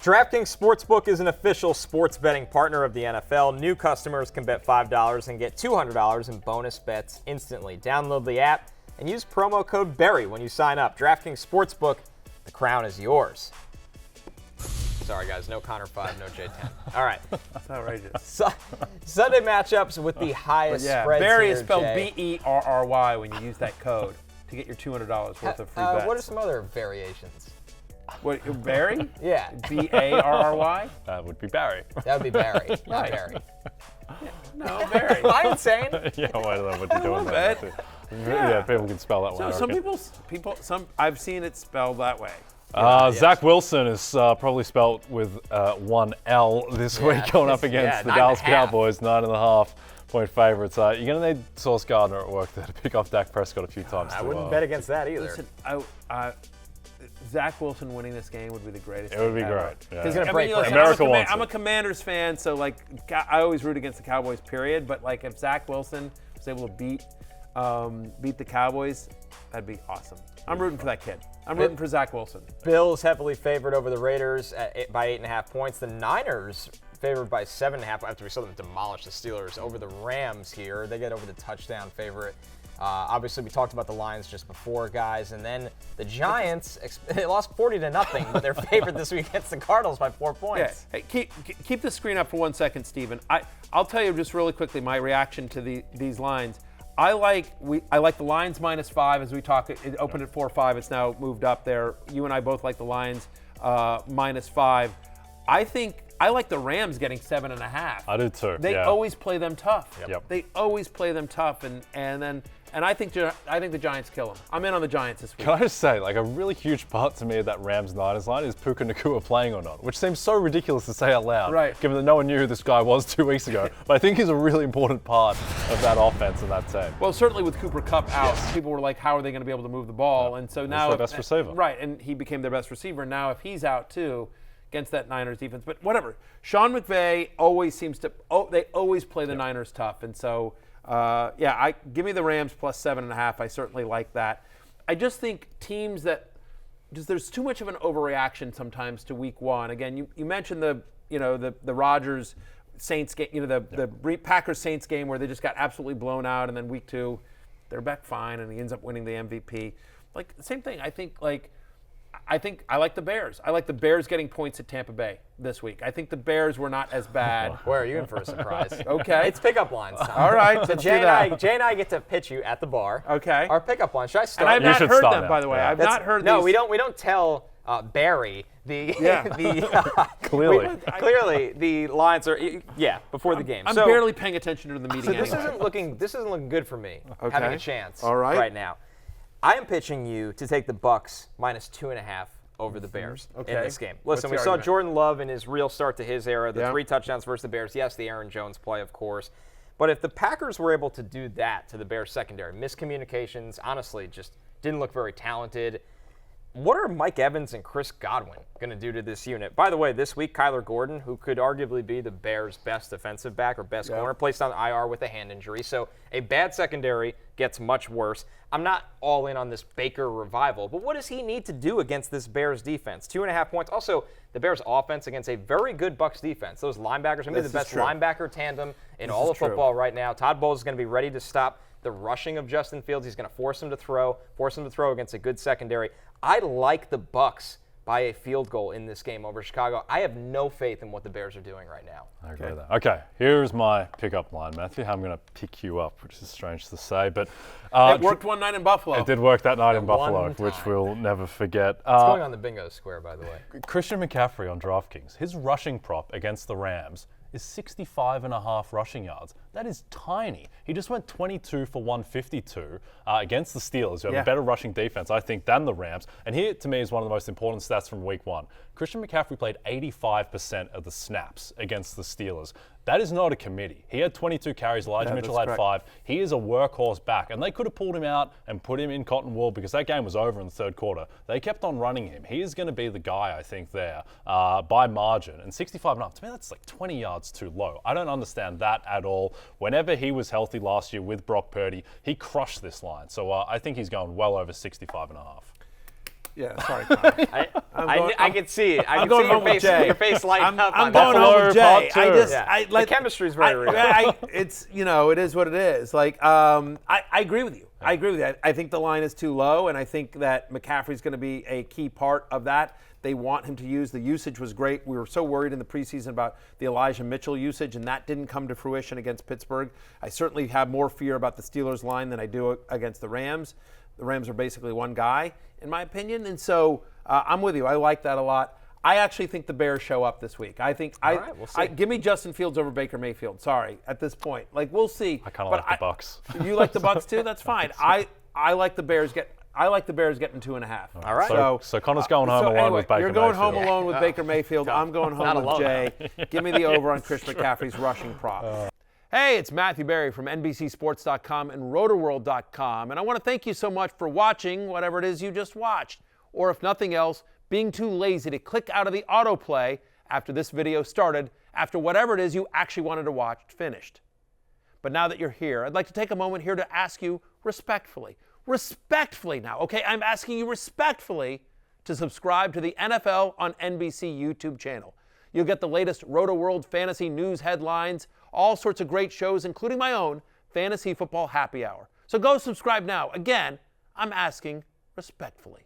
DraftKings Sportsbook is an official sports betting partner of the NFL. New customers can bet $5 and get $200 in bonus bets instantly. Download the app and use promo code BERRY when you sign up. DraftKings Sportsbook, the crown is yours. Sorry, guys, no Connor 5, no J10. All right. That's outrageous. Sunday matchups with the highest spreads Berry here, is spelled Jay. Berry when you use that code to get your $200 worth of free bets. What are some other variations? What, Barry? Yeah. Barry? That would be Barry. That would be Barry, not Barry. No, Barry. Am I insane? Yeah, well, I don't know what you're doing bit. there. Yeah, people can spell that one. So some I've seen it spelled that way. Zach Wilson is probably spelled with one L this week going up against the Dallas Cowboys, 9.5-point favorites. You're going to need Sauce Gardner at work there to pick off Dak Prescott a few times. I wouldn't bet against that either. Listen, Zach Wilson winning this game would be the greatest. It would be thing ever. great. Yeah. He's going to break America wants it. I'm a Commanders fan, so I always root against the Cowboys. Period. But if Zach Wilson was able to beat the Cowboys, that'd be awesome. I'm rooting for that kid. I'm rooting for Zach Wilson. Bills heavily favored over the Raiders by 8.5 points. The Niners favored by 7.5 after we saw them demolish the Steelers over the Rams here. They get over the touchdown favorite. Obviously, we talked about the Lions just before, guys. And then the Giants, they lost 40-0, but they're favored this week against the Cardinals by 4 points. Yeah. Hey, keep the screen up for 1 second, Steven. I'll tell you just really quickly my reaction to these lines. I like the Lions -5 as we talk. It opened at 4-5. It's now moved up there. You and I both like the Lions -5. I like the Rams getting 7.5. I do too. They always play them tough. Yep. They always play them tough, and I think the Giants kill them. I'm in on the Giants this week. Can I just say, a really huge part to me of that Rams-Niners line is Puka Nacua playing or not, which seems so ridiculous to say out loud, right? Given that no one knew who this guy was 2 weeks ago. But I think he's a really important part of that offense and that team. Well, certainly with Cooper Kupp out, people were like, how are they going to be able to move the ball? And so now he's their best receiver. Right, and he became their best receiver. Now if he's out too, against that Niners defense, but whatever. Sean McVay always seems to. They always play the Niners tough, and so. Give me the Rams plus 7.5. I certainly like that. I just think teams there's too much of an overreaction sometimes to week one. Again, you mentioned the Rodgers Saints game, the Packers Saints game where they just got absolutely blown out, and then week two they're back fine, and he ends up winning the MVP. Same thing. I think I like the Bears. I like the Bears getting points at Tampa Bay this week. I think the Bears were not as bad. Where are you in for a surprise? Okay. It's pickup lines time. All right. So Jay and I get to pitch you at the bar. Okay. Our pickup lines. Should I start? And I've not should heard start them, now. by the way. Yeah. I've not heard No, these. we don't tell Barry the clearly the lines are before the game. I'm so, barely paying attention to the meeting. So this anyway. isn't looking good for me. Okay. Having a chance. All right. Right now, I am pitching you to take the Bucs -2.5 over the Bears in this game. Listen, we saw Jordan Love in his real start to his era, the 3 touchdowns versus the Bears. Yes, the Aaron Jones play, of course. But if the Packers were able to do that to the Bears secondary, miscommunications, honestly, just didn't look very talented. What are Mike Evans and Chris Godwin going to do to this unit? By the way, this week, Kyler Gordon, who could arguably be the Bears' best defensive back or best corner, placed on IR with a hand injury. So a bad secondary gets much worse. I'm not all in on this Baker revival, but what does he need to do against this Bears defense? 2.5 points. Also, the Bears offense against a very good Bucs defense. Those linebackers, maybe the best linebacker tandem in all of football right now. Todd Bowles is going to be ready to stop the rushing of Justin Fields. He's going to force him to throw against a good secondary. I like the Bucs by a field goal in this game over Chicago. I have no faith in what the Bears are doing right now. I agree with that. Okay, here's my pickup line, Matthew. I'm going to pick you up, which is strange to say, but it worked one night in Buffalo. It did work that night in Buffalo, which we'll never forget. It's going on the bingo square, by the way. Christian McCaffrey on DraftKings. His rushing prop against the Rams is 65.5 rushing yards. That is tiny. He just went 22 for 152 against the Steelers, who have a better rushing defense, I think, than the Rams. And here, to me, is one of the most important stats from week one. Christian McCaffrey played 85% of the snaps against the Steelers. That is not a committee. He had 22 carries. Elijah Mitchell had 5. He is a workhorse back. And they could have pulled him out and put him in cotton wool because that game was over in the third quarter. They kept on running him. He is going to be the guy, I think, there by margin. And 65.5, to me, that's like 20 yards too low. I don't understand that at all. Whenever he was healthy last year with Brock Purdy, he crushed this line. So I think he's going well over 65.5. Yeah, sorry, Connor. I can see it. I I'm can see going home with Jay. your face lighting up. I'm going home with Jay. The chemistry is very real. It's it is what it is. Like I agree with you. I agree with you. I think the line is too low, and I think that McCaffrey's going to be a key part of that. They want him to use. The usage was great. We were so worried in the preseason about the Elijah Mitchell usage, and that didn't come to fruition against Pittsburgh. I certainly have more fear about the Steelers line than I do against the Rams. The Rams are basically one guy, in my opinion, and so I'm with you. I like that a lot. I actually think the Bears show up this week. I think we'll see. give me Justin Fields over Baker Mayfield. Sorry, at this point, we'll see. I kind of like the Bucks. You like the Bucks too? That's fine. I like the Bears getting 2.5. All right. So Connor's going home alone with Baker Mayfield. You're going home alone with Baker Mayfield. I'm going home with Jay. Give me the over on Chris McCaffrey's rushing prop. Hey, it's Matthew Berry from NBCSports.com and Rotoworld.com, and I want to thank you so much for watching whatever it is you just watched, or if nothing else, being too lazy to click out of the autoplay after this video started, after whatever it is you actually wanted to watch finished. But now that you're here, I'd like to take a moment here to ask you respectfully now, okay? I'm asking you respectfully to subscribe to the NFL on NBC YouTube channel. You'll get the latest Roto-World fantasy news headlines, all sorts of great shows, including my own Fantasy Football Happy Hour. So go subscribe now. Again, I'm asking respectfully.